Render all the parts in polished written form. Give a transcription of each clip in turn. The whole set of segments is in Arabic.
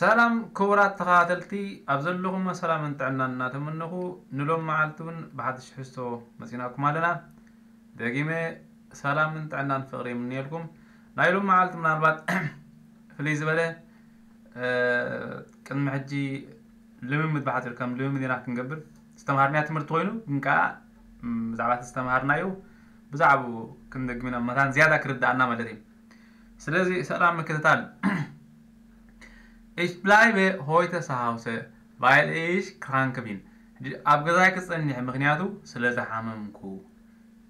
سلام كورات تقاتلتي أبزلهم سلام انت عنا تمنه نلوم معلتون بعد شحستو مسيناكم علينا دقيمة سلام انت عنا نفقري من يلكم نايلوم معلت من البعض فلي زبالة كان محجي لممد بعد الكم لممد يناك نقبل استمهرنا تمرت وينو نكا بزعبات استمهرنا يو بزعبو كندق من مثلا زيادة كرد عنا مدري سلازي سلام كتتال Ich bleibe heute zu Hause, weil ich krank bin. Abgesagt ist ein Mechaniatu, Seleza Hamamku.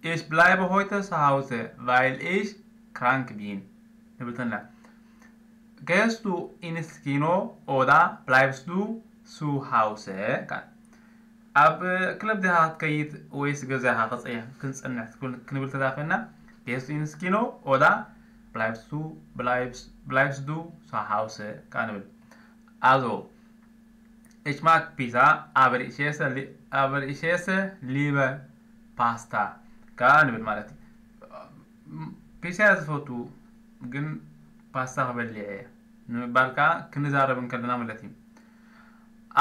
Ich bleibe heute zu Hause, weil ich krank bin. Gehst du ins Kino oder bleibst du zu Hause? Ab Club der hat Kayit Ois Gazaha, Kunst und Knüppel Tadafena. Gehst du ins Kino oder bleibst du zu Hause? Also, ich mag Pizza, aber ich esse lieber Pasta. Knüppel malati. Pizza ist Foto, gen Pasta belliye. Balka Knizara Bunkalna malati.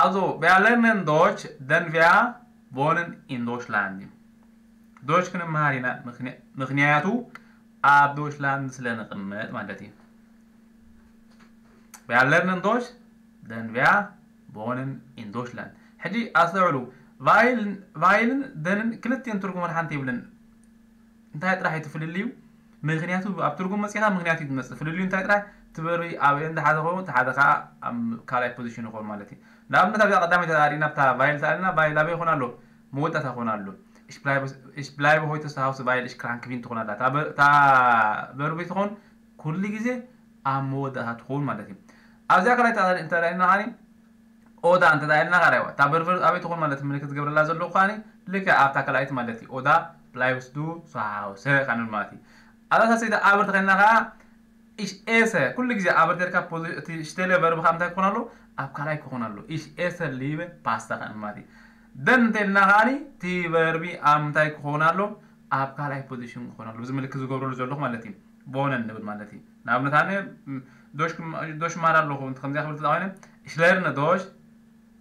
Also, wir lernen Deutsch, denn wir wohnen in Deutschland. Deutsch können wir hier مغنياتو ab Deutschland سلنا مالتي. Wir lernen Deutsch, denn wir wohnen in Deutschland. حجي أسألوا weil denn كلتين ترجم الحنتي بلن انتهت راح يتفل الليو مغنياتو ab ترجم مسيحة مغنياتو يتمس فل الليو انتهت راح تبري أبين ده هذا هو كالاي بوزيشن هو مالتي. نعم نتابع قدامي تدارينا بتاع weil سألنا weil أبي خنا له موت أتخنا له. Ich bleibe heute zu Hause, weil ich krank bin. تا كل جزء أمود هتكون مالتي. أزاي كلا أنت لأنه هاني أودا أنت لأنه غيره. تبرر أبي تكون مالتي منك تجبر لازم لقاني لك أبتا كلا مالتي. أودا bleibst du zu Hause كانوا مالتي. هذا سيدا أبرت غيرنا ich esse كل جزء أبرت ركاب تشتري برب خامتا يكون له أب كلا يكون له. ich esse liebe Pasta كانوا مالتي. دن تلنا غاني تي بربي أمتا يكون له أب كلا يبوديشون يكون له. زي ملك زوجور لزوج مالتي. بونن نبض مالتي. نعم نتاني دوش مارا لو انت خمسة خبرت الأوانة ich lerne Deutsch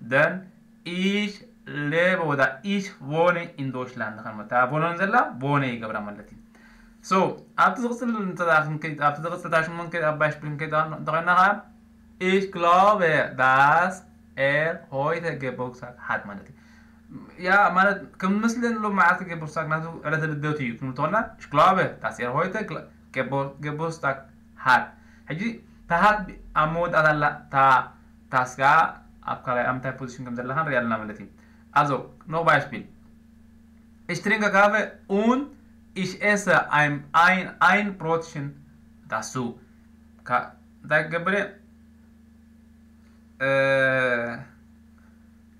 denn ich lebe oder ich wohne in Deutschland خلنا تا wohnen زلا wohne يقبل مالتي so أبتدغس التداخل كده أبتدغس التداخل من كده أباش بين كده دغنا ich glaube dass heute Geburtstag hat مالتي يا مالت كم مثل لو معك Geburtstag ناتو على تبدأتي كم تقولنا ich glaube dass heute Geburtstag hat هجي تهات أمود أدلة تاسكا أبكار أمتى بوزيشن كم زلها ريالنا ملتي also noch Beispiel ich trinke Kaffee und ich esse ein Brotchen dazu da gibre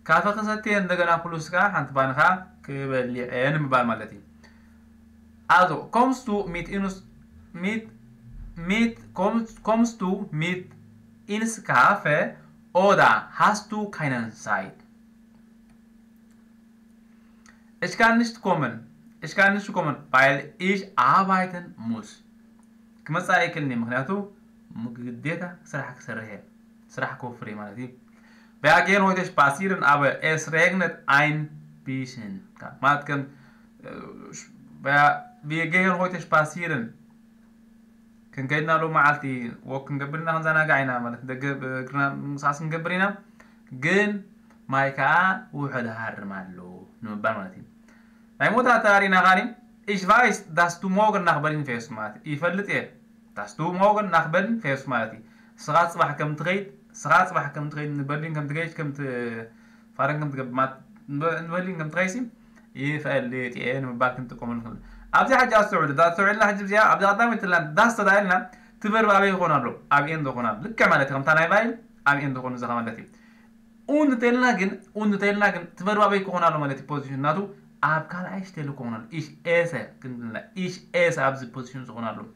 كافة قصتي عندنا فلوس كا حنت بانها كبلي أنا مبال ملتي also kommst du mit ins Café oder hast du keine Zeit? Ich kann nicht kommen, weil ich arbeiten muss. كما سأيكلني مخناتو مقديتا سرح كوفري مالتي. Wir gehen heute spazieren, aber es regnet ein bisschen. Wir gehen heute spazieren. كن كيدنا لو معلتي وكن قبلنا هنزانا قاعنا مالت دقنا مساسن قبرينا جن مايكا وحد هار مالو نبان مالتي نايموتا تارينا غاني ich weiß dass du morgen nach Berlin fährst مالتي يفلت ايه dass du morgen nach Berlin fährst مالتي سغات صباح كم تغيد من برلين كم تغيد كم فارن كم تقب مات برلين كم تغيسي يفلت ايه نبان كنت كومن أبدي حاجة السعودية دا السعودية لا حاجة بزيا أبدي قدامي تلان داس تدايلنا تبر بابي يكون له أبي إندو كنا لك مالتي كم تاني بايل أبي إندو كنا زخم مالتي أون تيلنا جن تبر بابي يكون له مالتي بوزيشن ناتو أب كان إيش تلو كنا له إيش أبز بوزيشن زخنا له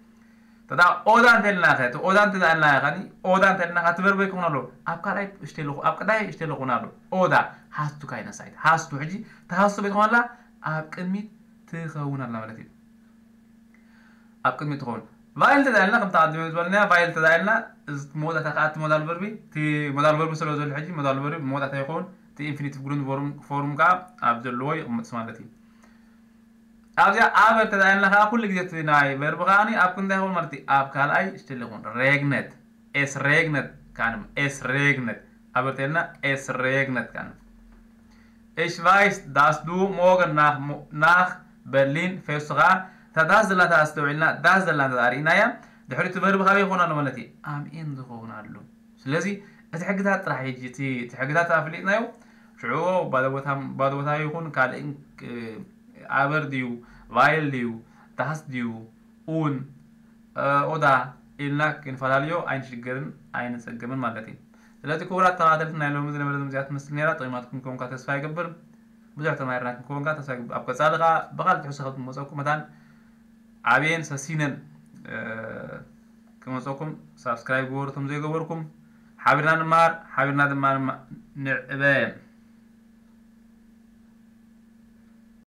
تدا أودان تيلنا خير أودان تدايلنا غني أودان تيلنا تبر بابي يكون له أب كان إيش تلو أب كده إيش تلو كنا له أودا هاستو كاينا سايد هاستو حجي تهاستو بيكون له أب كميت تخون الله مالتي أبقى متخون فايل تدعيلنا كم تعدي بالنسبة فايل تدعيلنا موضة تقعد مودال فيربي تي مودال فيرب سلوز الحجي مودال فيرب موضة تيكون تي انفينيتيف جروند فورم كا أبدلوي متسمالتي أبجا أبر تدعيلنا خا كل جديد ناي فيرب غاني أب كنت هون مرتي أب كالاي اشتلقون ريجنت اس ريجنت كانم اس ريجنت أبر تدعيلنا اس ريجنت كانم Ich weiß, dass du morgen nach Berlin fährst. تداز لا تستوعبنا داز لا تدارينا يا دحرت برب خبي يكون أنا ملتي إن دخونا له سلزي أتحقدها راح يجي تحقدها تافلينا يو شعو بعد وتها يكون كالإنك عبر ديو فايل ديو تحس ديو أون أودا إلنا كنفلاليو أين شجرن أين سجمن مالتي سلزي كورات تنادلتنا لو مزنا مزنا زيات مسنيرة طيماتكم كون كاتسفاي قبر بزعت ما يرناكم كون كاتسفاي أبقى صادقة بقال تحسها مسوكم مثلا عابين ساسينن كما سوكم سبسكرايب ورتم زي غوركم حابرنا نمار حابرنا دمان نعبان